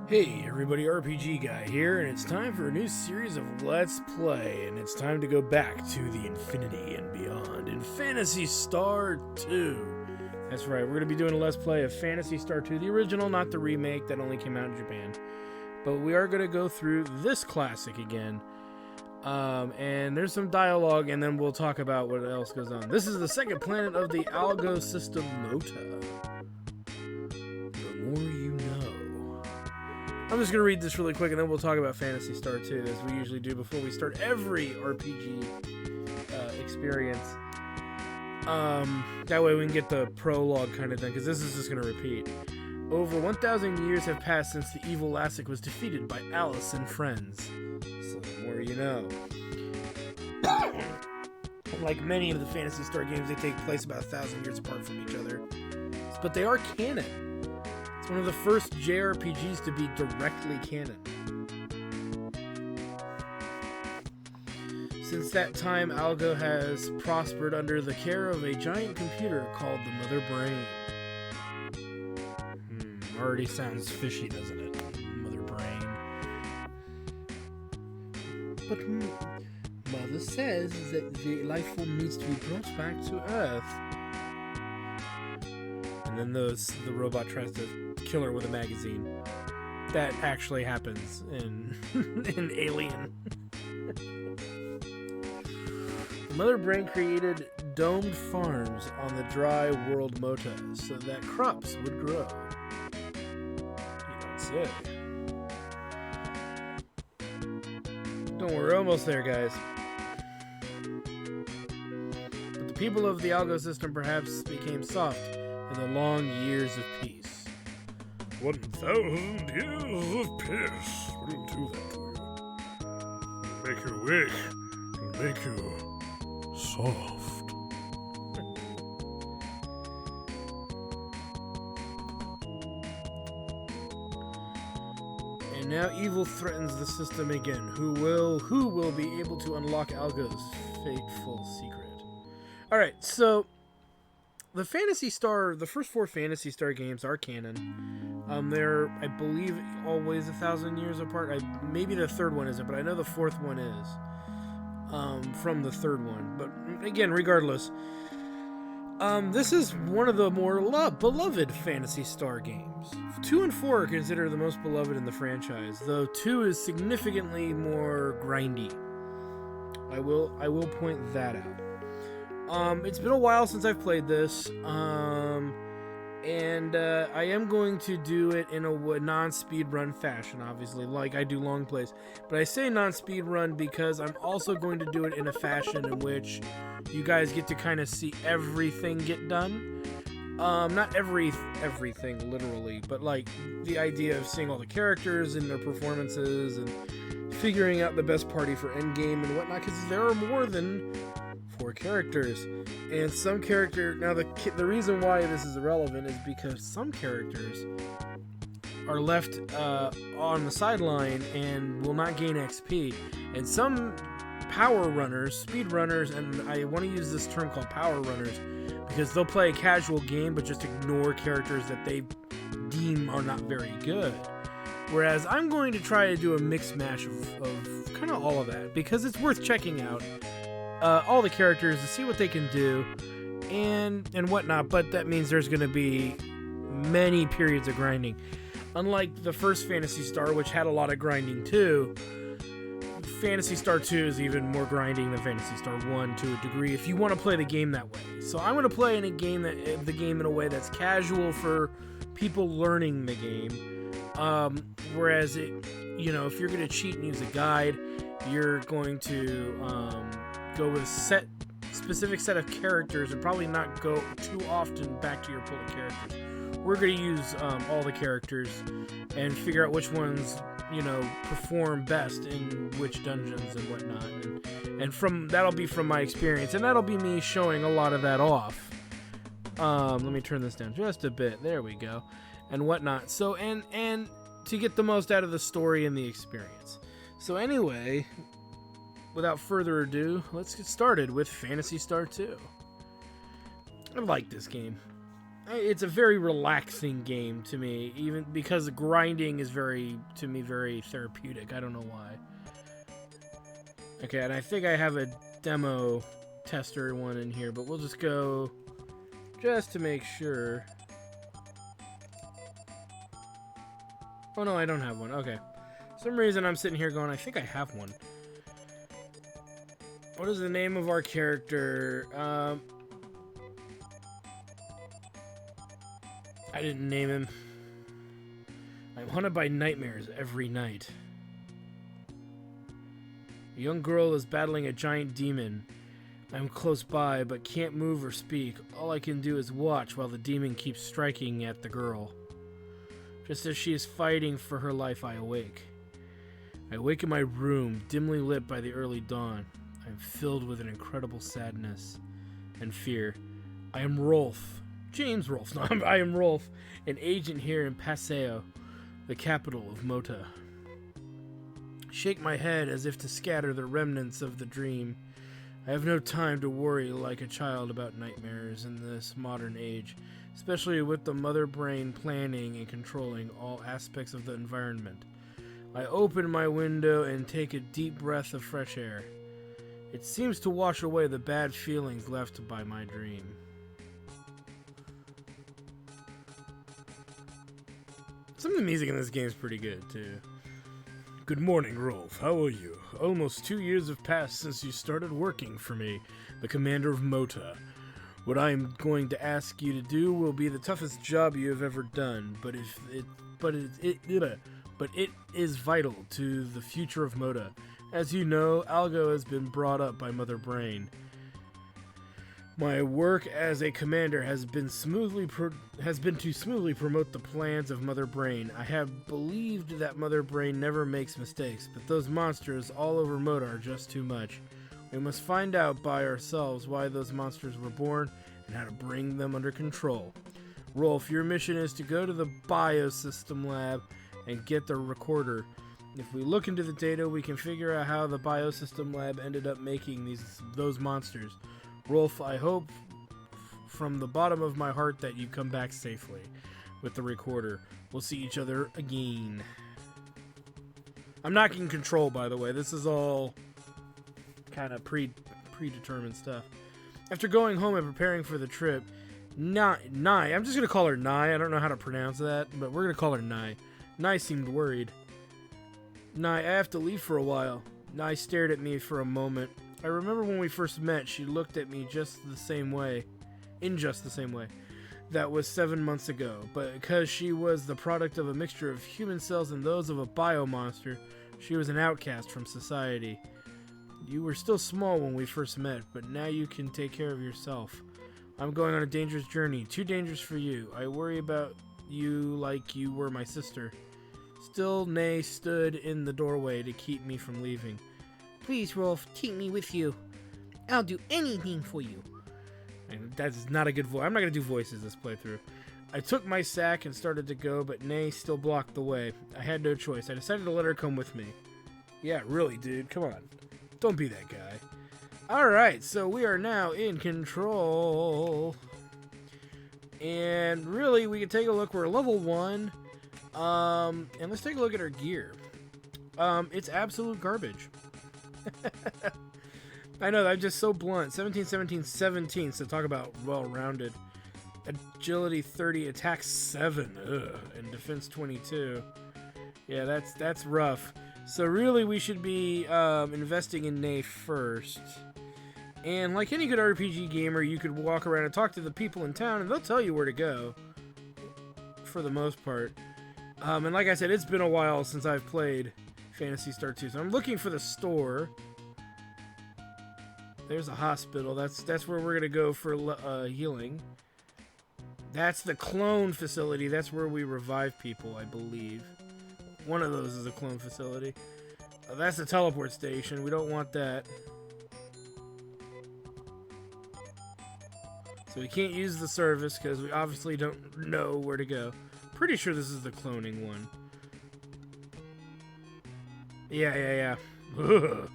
Hey everybody, RPG Guy here, and it's time for a new series of Let's Play, and it's time to go back to the infinity and beyond in Phantasy Star II. That's right, we're going to be doing a Let's Play of Phantasy Star II, the original, not the remake that only came out in Japan. But we are going to go through this classic again, and there's some dialogue, and then we'll talk about what else goes on. This is the second planet of the Algo system, Mota. The more you know. I'm just going to read this really quick, and then we'll talk about Phantasy Star II, as we usually do before we start every RPG experience. That way we can get the prologue kind of thing, because this is just going to repeat. Over 1,000 years have passed since the evil Lassic was defeated by Alice and friends. So the more you know. Like many of the Phantasy Star games, they take place about 1,000 years apart from each other. But they are canon. It's one of the first JRPGs to be directly canon. Since that time, Algo has prospered under the care of a giant computer called the Mother Brain. Already sounds fishy, doesn't it? Mother Brain. But Mother says that the life form needs to be brought back to Earth. And then the robot tries to kill her with a magazine. That actually happens in Alien. Mother Brain created domed farms on the dry world Mota so that crops would grow. You don't say. Don't worry, almost there, guys. But the people of the Algo system perhaps became soft in the long years of peace. 1,000 years of peace will do that to you. Make you weak, it'll make you soft. And now evil threatens the system again. Who will be able to unlock Algo's fateful secret? Alright, so the first four Phantasy Star games are canon. They're, I believe, always 1,000 years apart. Maybe the third one isn't, but I know the fourth one is. From the third one. But again, regardless, this is one of the more beloved Phantasy Star games. 2 and 4 are considered the most beloved in the franchise, though 2 is significantly more grindy. I will point that out. It's been a while since I've played this, and I am going to do it in a non-speedrun fashion, obviously, like I do long plays. But I say non-speedrun because I'm also going to do it in a fashion in which you guys get to kind of see everything get done. Not everything, literally, but like the idea of seeing all the characters and their performances and figuring out the best party for endgame and whatnot, because there are more than 4 characters, and some character. Now the reason why this is irrelevant is because some characters are left on the sideline and will not gain XP, and some power runners, speed runners, and I want to use this term called power runners because they'll play a casual game but just ignore characters that they deem are not very good. Whereas I'm going to try to do a mix mash of kind of all of that because it's worth checking out. All the characters to see what they can do and whatnot, but that means there's going to be many periods of grinding. Unlike the first Phantasy Star, which had a lot of grinding too, Phantasy Star 2 is even more grinding than Phantasy Star 1 to a degree if you want to play the game that way. So I'm going to play the game in a way that's casual for people learning the game. Whereas if you're going to cheat and use a guide, you're going to go with a specific set of characters and probably not go too often back to your pool of characters. We're going to use all the characters and figure out which ones perform best in which dungeons and whatnot, and that'll be from my experience, and that'll be me showing a lot of that off. Let me turn this down just a bit. There we go, and whatnot. So and to get the most out of the story and the experience. So anyway, without further ado, let's get started with Phantasy Star II. I like this game. It's a very relaxing game to me, even because grinding is very therapeutic. I don't know why. Okay, and I think I have a demo tester one in here, but we'll just go just to make sure. Oh no, I don't have one. Okay. For some reason I'm sitting here going, I think I have one. What is the name of our character? I didn't name him. I'm haunted by nightmares every night. A young girl is battling a giant demon. I'm close by, but can't move or speak. All I can do is watch while the demon keeps striking at the girl. Just as she is fighting for her life, I awake. I awake in my room, dimly lit by the early dawn. I am filled with an incredible sadness and fear. I am Rolf. James Rolf. No, I am Rolf, an agent here in Paseo, the capital of Mota. Shake my head as if to scatter the remnants of the dream. I have no time to worry like a child about nightmares in this modern age, especially with the mother brain planning and controlling all aspects of the environment. I open my window and take a deep breath of fresh air. It seems to wash away the bad feelings left by my dream. Some of the music in this game is pretty good, too. Good morning, Rolf. How are you? Almost 2 years have passed since you started working for me, the commander of Mota. What I am going to ask you to do will be the toughest job you have ever done, but it is vital to the future of Mota. As you know, Algo has been brought up by Mother Brain. My work as a commander has been to smoothly promote the plans of Mother Brain. I have believed that Mother Brain never makes mistakes, but those monsters all over Mota are just too much. We must find out by ourselves why those monsters were born and how to bring them under control. Rolf, your mission is to go to the biosystem lab and get the recorder. If we look into the data, we can figure out how the biosystem lab ended up making those monsters. Rolf, I hope from the bottom of my heart that you come back safely with the recorder. We'll see each other again. I'm not in control, by the way. This is all kind of predetermined stuff. After going home and preparing for the trip, Nai, I'm just going to call her Nai. I don't know how to pronounce that, but we're going to call her Nai. Nai seemed worried. Nai, I have to leave for a while. Nai stared at me for a moment. I remember when we first met, she looked at me just the same way. That was 7 months ago, but because she was the product of a mixture of human cells and those of a biomonster, she was an outcast from society. You were still small when we first met, but now you can take care of yourself. I'm going on a dangerous journey, too dangerous for you. I worry about you like you were my sister. Still, Nay stood in the doorway to keep me from leaving. Please, Rolf, take me with you. I'll do anything for you. And that's not a good voice. I'm not going to do voices this playthrough. I took my sack and started to go, but Nay still blocked the way. I had no choice. I decided to let her come with me. Yeah, really, dude. Come on. Don't be that guy. Alright, so we are now in control. And really, we can take a look. We're level 1. And let's take a look at our gear. It's absolute garbage. I know, I'm just so blunt. 17, 17, 17, so talk about well-rounded. Agility 30, attack 7, and defense 22. Yeah, that's rough. So really, we should be investing in Nay first. And like any good RPG gamer, you could walk around and talk to the people in town, and they'll tell you where to go, for the most part. And like I said, it's been a while since I've played Phantasy Star II, so I'm looking for the store. There's a hospital. That's where we're gonna go for healing. That's the clone facility. That's where we revive people, I believe. One of those is a clone facility. That's the teleport station. We don't want that. So we can't use the service because we obviously don't know where to go. Pretty sure this is the cloning one. Yeah. Ugh.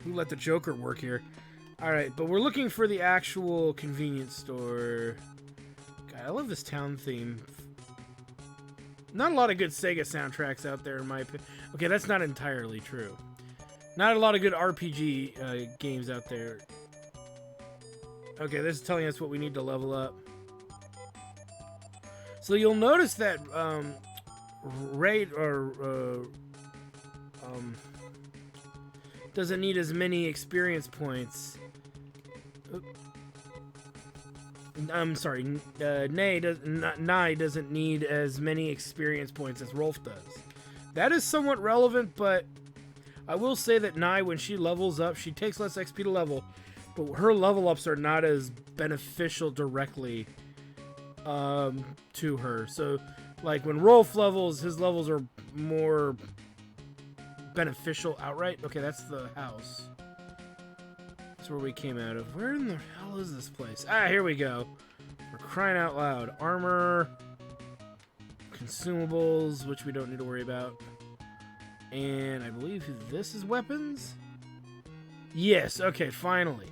Who let the Joker work here? Alright, but we're looking for the actual convenience store. I love this town theme. Not a lot of good Sega soundtracks out there, in my opinion. Okay, that's not entirely true. Not a lot of good RPG games out there. Okay, this is telling us what we need to level up. So you'll notice that Raid doesn't need as many experience points. I'm sorry, Nye doesn't need as many experience points as Rolf does. That is somewhat relevant, but I will say that Nye, when she levels up, she takes less XP to level, but her level ups are not as beneficial directly to her. So, like, when Rolf levels, his levels are more beneficial outright. Okay, that's the house. That's where we came out of. Where in the hell is this place? Ah, here we go. We're crying out loud. Armor, consumables, which we don't need to worry about. And I believe this is weapons? Yes, okay, finally.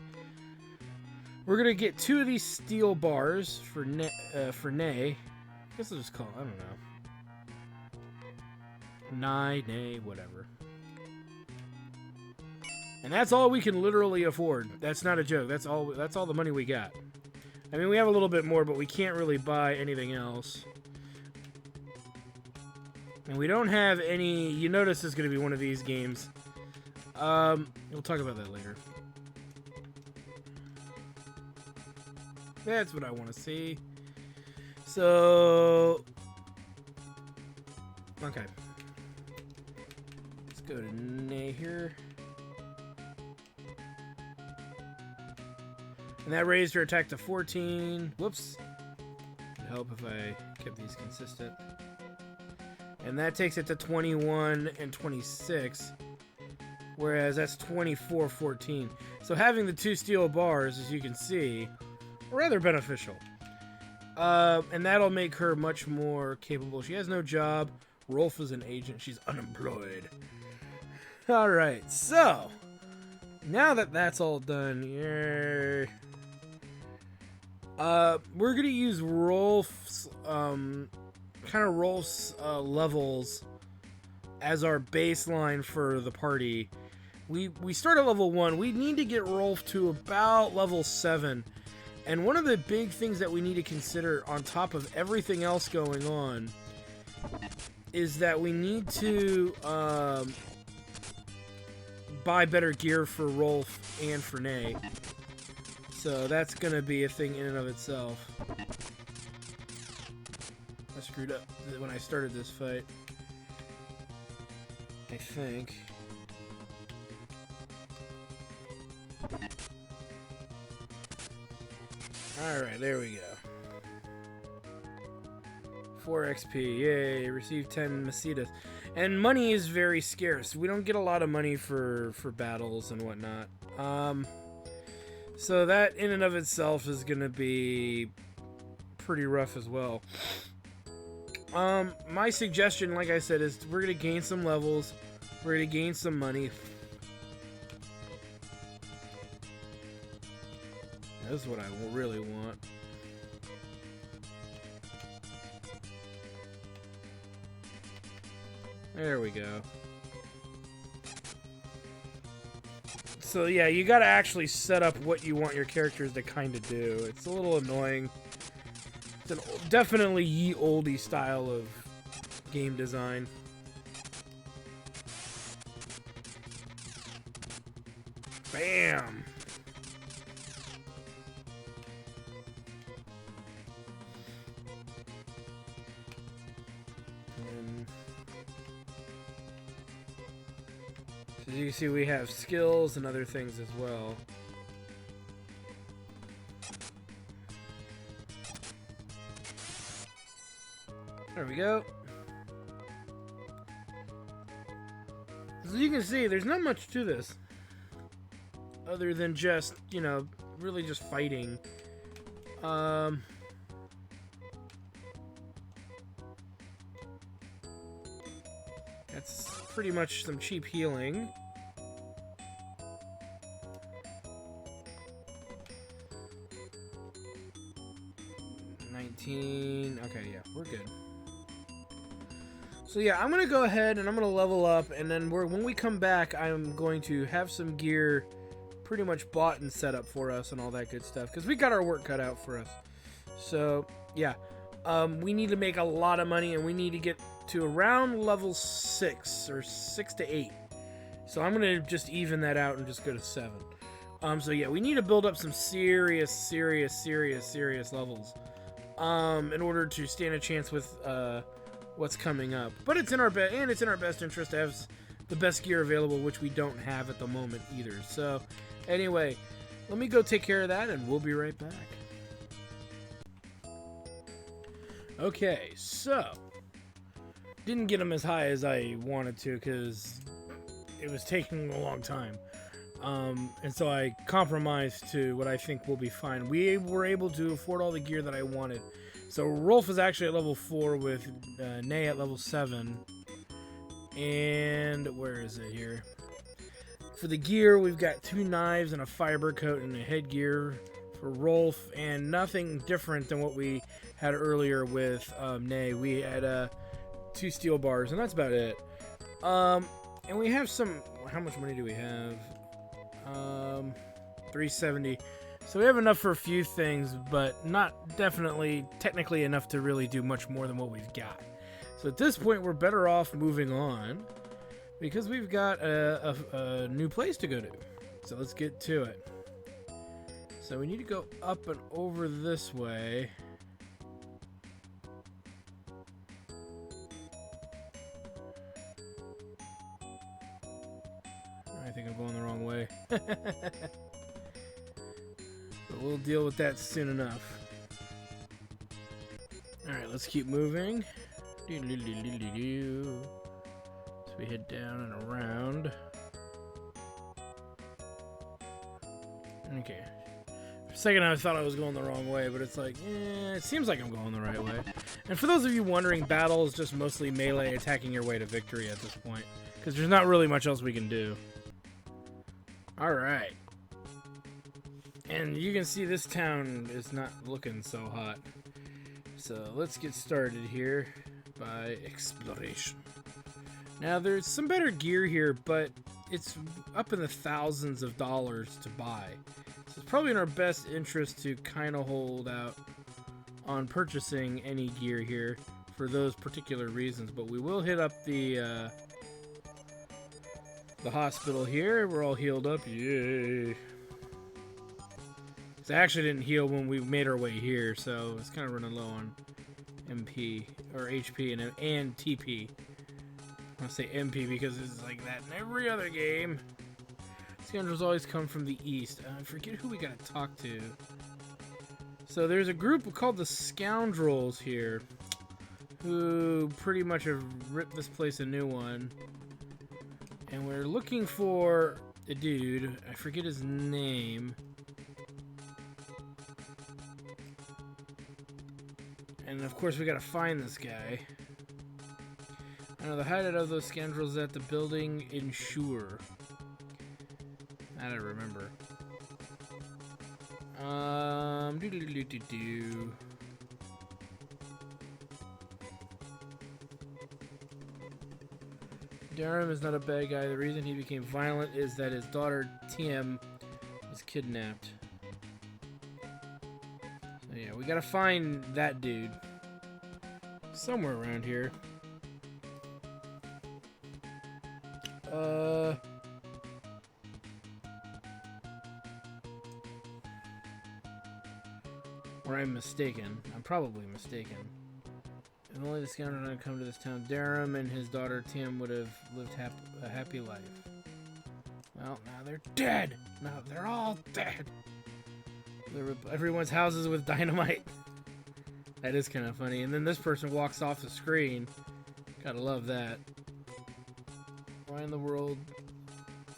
We're gonna get 2 of these steel bars for Nay. I guess I'll just call it, I don't know. Nay, whatever. And that's all we can literally afford. That's not a joke. That's all the money we got. I mean, we have a little bit more, but we can't really buy anything else. And we don't have any... You notice this is going to be one of these games. We'll talk about that later. That's what I want to see. So... Okay. Let's go to Nay here. And that raised her attack to 14. Whoops. It'd help if I kept these consistent. And that takes it to 21 and 26. Whereas that's 24, 14. So having the 2 steel bars, as you can see, are rather beneficial. And that'll make her much more capable. She has no job. Rolf is an agent. She's unemployed. Alright, so... Now that that's all done, yay... we're gonna use Rolf's, levels as our baseline for the party. We start at level 1. We need to get Rolf to about level 7. And one of the big things that we need to consider on top of everything else going on is that we need to, buy better gear for Rolf and for Nay. So that's gonna be a thing in and of itself. I screwed up when I started this fight, I think. Alright, there we go. 4 XP, yay, receive 10 Masitas. And money is very scarce. We don't get a lot of money for battles and whatnot. So that in and of itself is gonna be pretty rough as well. My suggestion, like I said, is we're gonna gain some levels. We're gonna gain some money. This is what I really want. There we go. So yeah, you gotta actually set up what you want your characters to kind of do. It's a little annoying. It's definitely ye olde style of game design. Bam! As you can see, we have skills and other things as well. There we go. As you can see, there's not much to this. Other than just, you know, really just fighting. That's pretty much some cheap healing. 18. Okay, yeah, we're good. So yeah, I'm gonna go ahead and I'm gonna level up, and then when we come back, I'm going to have some gear pretty much bought and set up for us and all that good stuff, because we got our work cut out for us. So yeah, we need to make a lot of money, and we need to get to around level 6 or 6 to 8. So I'm gonna just even that out and just go to 7. So yeah, we need to build up some serious levels in order to stand a chance with what's coming up. But it's in our best interest to have the best gear available, which we don't have at the moment either. So anyway, let me go take care of that, and we'll be right back. Okay, so didn't get them as high as I wanted to because it was taking a long time. And so I compromised to what I think will be fine. We were able to afford all the gear that I wanted. So Rolf is actually at level 4 with Nay at level 7. And where is it here? For the gear, we've got 2 knives and a fiber coat and a headgear for Rolf, and nothing different than what we had earlier with Nay. We had 2 steel bars, and that's about it. And we have some... How much money do we have? 370. So we have enough for a few things, but not technically enough to really do much more than what we've got. So at this point, we're better off moving on because we've got a new place to go to. So let's get to it. So we need to go up and over this way. I think I'm going the wrong way. But we'll deal with that soon enough. Alright, let's keep moving. So we head down and around. Okay. For a second I thought I was going the wrong way, but it's like, it seems like I'm going the right way. And for those of you wondering, battle is just mostly melee attacking your way to victory at this point, because there's not really much else we can do. Alright. And you can see this town is not looking so hot. So let's get started here by exploration. Now there's some better gear here, but it's up in the thousands of dollars to buy. So it's probably in our best interest to kind of hold out on purchasing any gear here for those particular reasons. But we will hit up the hospital here. We're all healed up. Yay. I actually didn't heal when we made our way here, so it's kind of running low on MP or HP and TP. I say MP because it's like that in every other game. Scoundrels always come from the east. I forget who we gotta talk to. So there's a group called the Scoundrels here, who pretty much have ripped this place a new one. And we're looking for a dude. I forget his name. And of course we gotta find this guy. I know the hideout of those scoundrels at the building Insure. That I remember. Durham is not a bad guy. The reason he became violent is that his daughter Tim was kidnapped. So yeah, we gotta find that dude somewhere around here. Or I'm mistaken. I'm probably mistaken. If only the scoundrel had come to this town, Durham and his daughter Tim would have lived a happy life. Well, now they're dead! Now they're all dead! Everyone's houses with dynamite. That is kind of funny. And then this person walks off the screen. Gotta love that. Why in the world?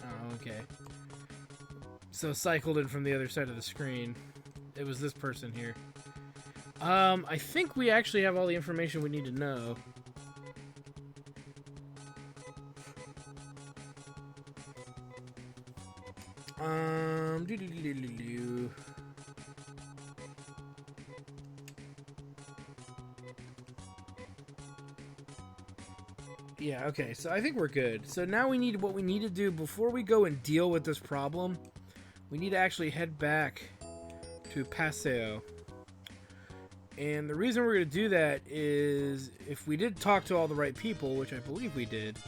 Oh, okay. So cycled in from the other side of the screen. It was this person here. I think we actually have all the information we need to know. Yeah, okay, so I think we're good. So now what we need to do before we go and deal with this problem, we need to actually head back to Paseo. And the reason we're going to do that is if we did talk to all the right people, which I believe we did,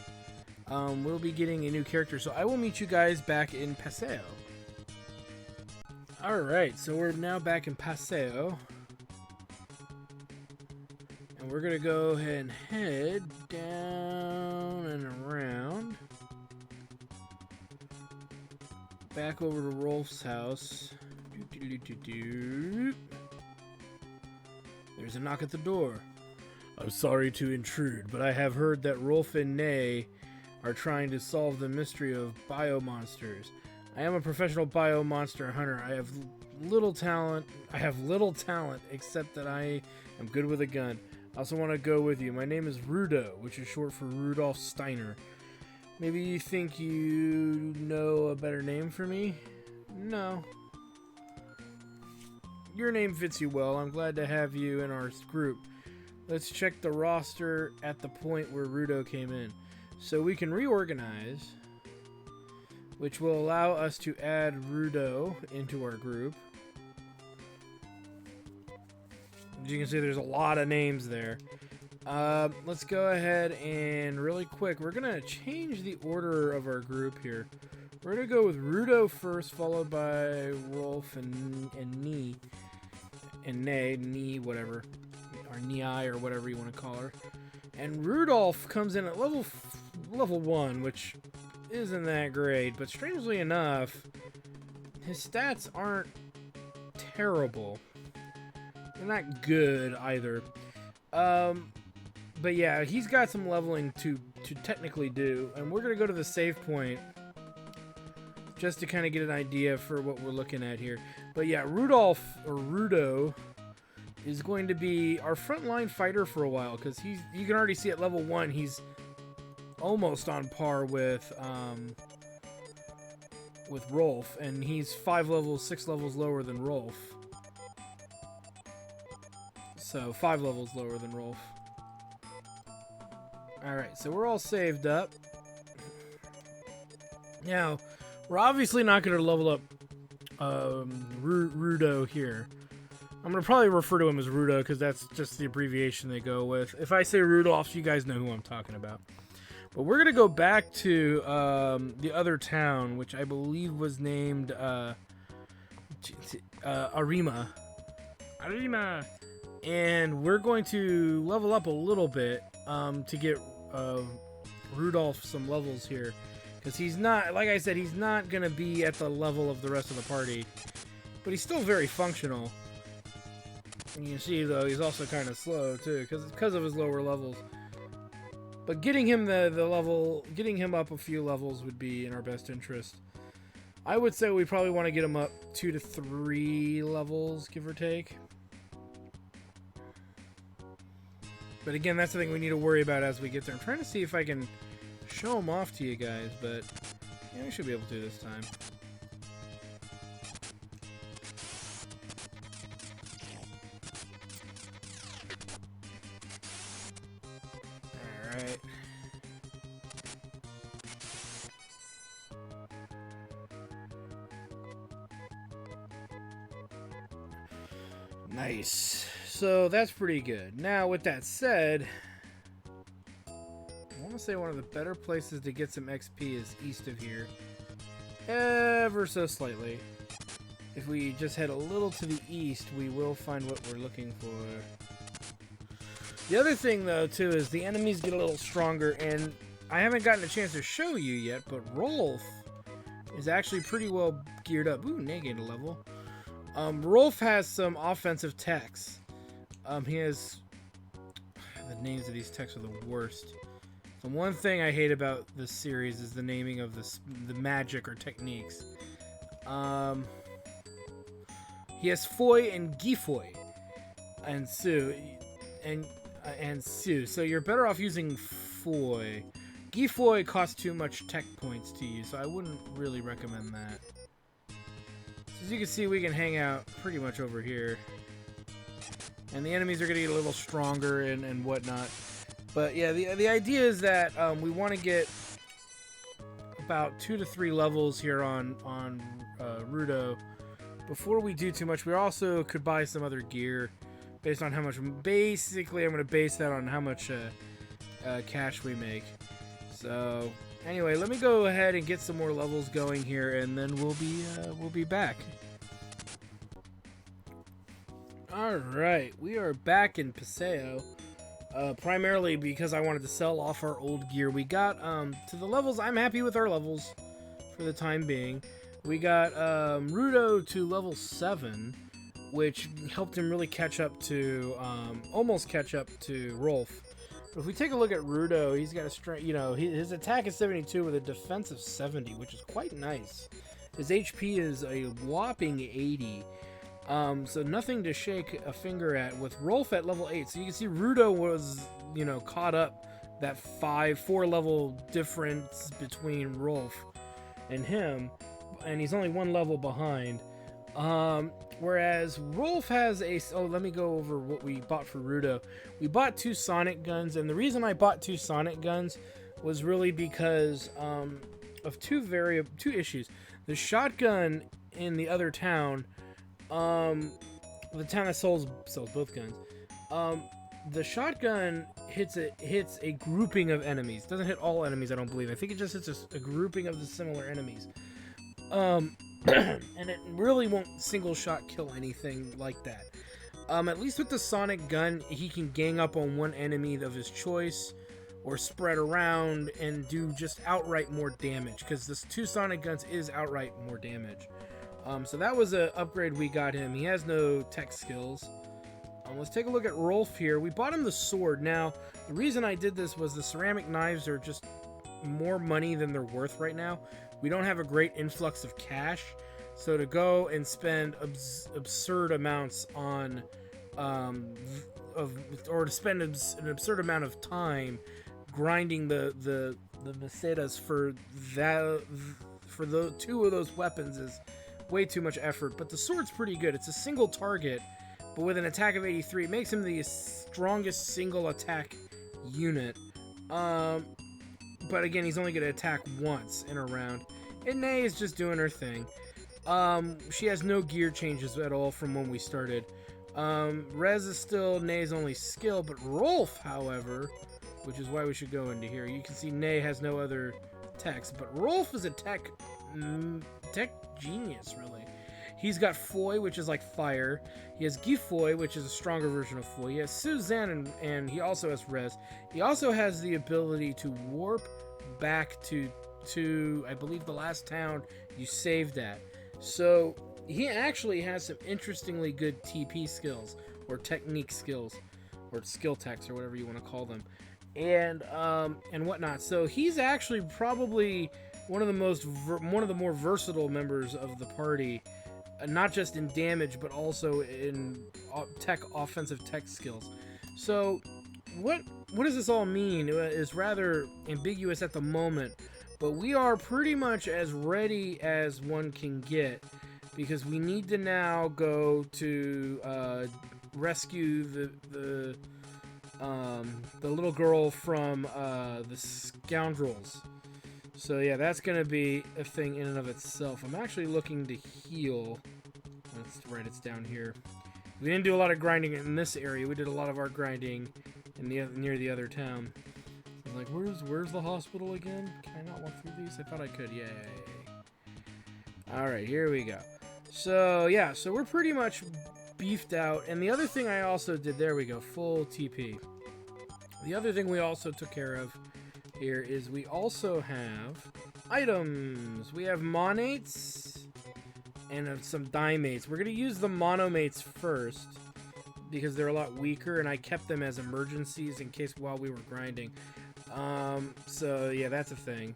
we'll be getting a new character. So I will meet you guys back in Paseo. Alright, so we're now back in Paseo. And we're going to go ahead and head down and around. Back over to Rolf's house. There's a knock at the door. I'm sorry to intrude, but I have heard that Rolf and Nay are trying to solve the mystery of biomonsters. I am a professional biomonster hunter. I have little talent, except that I am good with a gun. I also want to go with you. My name is Rudo, which is short for Rudolf Steiner. Maybe you think you know a better name for me? No. Your name fits you well. I'm glad to have you in our group. Let's check the roster at the point where Rudo came in. So we can reorganize, which will allow us to add Rudo into our group. As you can see, there's a lot of names there. Let's go ahead and really quick, we're going to change the order of our group here. We're going to go with Rudo first, followed by Rolf and Nee. And Nee, whatever. Or Nei, or whatever you want to call her. And Rudolph comes in at level 1, which isn't that great. But strangely enough, his stats aren't terrible. They're not good either. But yeah, he's got some leveling to technically do. And we're going to go to the save point just to kind of get an idea for what we're looking at here. But yeah, Rudolph, or Rudo, is going to be our frontline fighter for a while, because you can already see at level 1, he's almost on par with Rolf, and he's 6 levels lower than Rolf. So 5 levels lower than Rolf. Alright, so we're all saved up. Now, we're obviously not going to level up Rudo here. I'm going to probably refer to him as Rudo because that's just the abbreviation they go with. If I say Rudolph, you guys know who I'm talking about. But we're going to go back to the other town, which I believe was named Arima. Arima! And we're going to level up a little bit to get Rudolph some levels here. Because he's not, like I said, he's not going to be at the level of the rest of the party. But he's still very functional. And you can see, though, he's also kind of slow, too, because of his lower levels. But getting him getting him up a few levels would be in our best interest. I would say we probably want to get him up 2 to 3 levels, give or take. But again, that's the thing we need to worry about as we get there. I'm trying to see if I can show him off to you guys, but yeah, we should be able to this time. Alright. Nice. So that's pretty good. Now, with that said, I want to say one of the better places to get some XP is east of here. Ever so slightly. If we just head a little to the east, we will find what we're looking for. The other thing, though, too, is the enemies get a little stronger, and I haven't gotten a chance to show you yet, but Rolf is actually pretty well geared up. Ooh, negated a level. Rolf has some offensive techs. He has... The names of these techs are the worst. The one thing I hate about this series is the naming of the magic or techniques. He has Foy and Gifoy. And Sue. And Sue. So you're better off using Foy. Gifoy costs too much tech points to use, so I wouldn't really recommend that. So as you can see, we can hang out pretty much over here. And the enemies are going to get a little stronger and whatnot. But yeah, the idea is that we want to get about 2 to 3 levels here on Rudo before we do too much. We also could buy some other gear based on how much. Basically, I'm going to base that on how much cash we make. So anyway, let me go ahead and get some more levels going here, and then we'll be back. All right, we are back in Paseo. Primarily because I wanted to sell off our old gear. We got to the levels. I'm happy with our levels for the time being. We got Rudo to level 7, which helped him really catch up to almost catch up to Rolf. But if we take a look at Rudo, he's got a strength. You know, his attack is 72 with a defense of 70, which is quite nice. His HP is a whopping 80. So nothing to shake a finger at with Rolf at level 8. So you can see Rudo was, you know, caught up that 4 level difference between Rolf and him, and he's only 1 level behind. Whereas Rolf has let me go over what we bought for Rudo. We bought 2 sonic guns, and the reason I bought 2 sonic guns was really because of two issues. The shotgun in the other town, the town that sells both guns. The shotgun hits a grouping of enemies. Doesn't hit all enemies, I don't believe. I think it just hits a grouping of the similar enemies. And it really won't single shot kill anything like that. At least with the sonic gun, he can gang up on one enemy of his choice, or spread around and do just outright more damage, because this 2 sonic guns is outright more damage. So that was an upgrade we got him. He has no tech skills. Let's take a look at Rolf here. We bought him the sword. Now, the reason I did this was the ceramic knives are just more money than they're worth right now. We don't have a great influx of cash. So to go and spend absurd amounts on, or to spend an absurd amount of time grinding the macetas for the 2 of those weapons is way too much effort. But the sword's pretty good. It's a single target, but with an attack of 83, it makes him the strongest single attack unit. But again, he's only going to attack once in a round. And Nay is just doing her thing. She has no gear changes at all from when we started. Rez is still Nay's only skill, but Rolf, however, which is why we should go into here. You can see Nay has no other techs, but Rolf is a tech genius, really. He's got Foy, which is like fire. He has Gifoy, which is a stronger version of Foy. He has Suzanne, and he also has Rez. He also has the ability to warp back to I believe the last town you saved at. So he actually has some interestingly good TP skills, or technique skills, or skill techs, or whatever you want to call them, and whatnot. So he's actually probably one of the more versatile members of the party, not just in damage but also in offensive tech skills. So what does this all mean is rather ambiguous at the moment, but we are pretty much as ready as one can get, because we need to now go to rescue the little girl from the scoundrels. So yeah, that's gonna be a thing in and of itself. I'm actually looking to heal. That's right, it's down here. We didn't do a lot of grinding in this area. We did a lot of our grinding in near the other town. I was like, where's the hospital again? Can I not walk through these? I thought I could. Yay. Alright, here we go. So yeah, so we're pretty much beefed out. And the other thing I also did, there we go, full TP. The other thing we also took care of here is we also have items. We have monates and some dimates. We're going to use the monomates first because they're a lot weaker, and I kept them as emergencies in case while we were grinding. So yeah, that's a thing.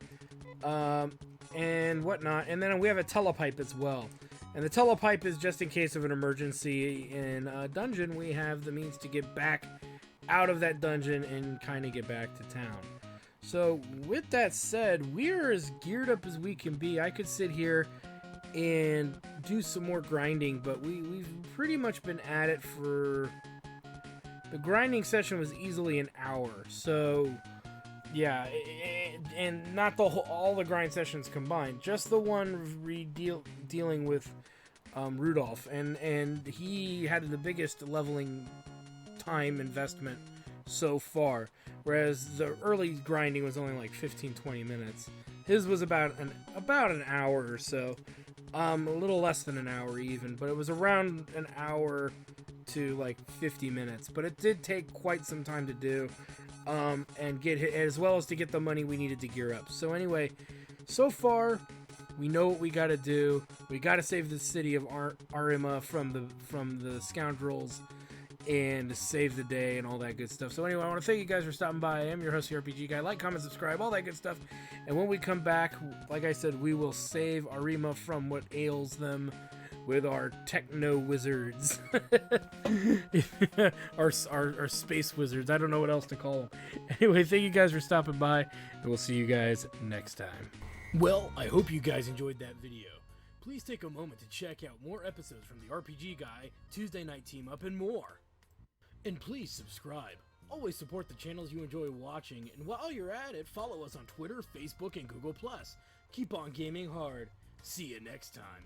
And whatnot. And then we have a telepipe as well. And the telepipe is just in case of an emergency in a dungeon. We have the means to get back out of that dungeon and kind of get back to town. So with that said, we're as geared up as we can be. I could sit here and do some more grinding, but we've pretty much been at it for The grinding session was easily an hour, so yeah, and not all the grind sessions combined, just the one dealing with Rudolph, and he had the biggest leveling time investment so far, whereas the early grinding was only like 15-20 minutes. His was about an hour or so, a little less than an hour even, but it was around an hour to like 50 minutes. But it did take quite some time to do, and get hit, as well as to get the money we needed to gear up. So anyway, so far we know what we got to do. We got to save the city of Arima from the scoundrels and save the day and all that good stuff. So anyway, I want to thank you guys for stopping by. I am your host, the RPG Guy. Like, comment, subscribe, all that good stuff. And when we come back, like I said, we will save Arima from what ails them with our techno wizards. our space wizards. I don't know what else to call them. Anyway, thank you guys for stopping by, and we'll see you guys next time. Well, I hope you guys enjoyed that video. Please take a moment to check out more episodes from the RPG Guy, Tuesday Night Team Up, and more. And please subscribe. Always support the channels you enjoy watching, and while you're at it, follow us on Twitter, Facebook, and Google+. Keep on gaming hard. See you next time.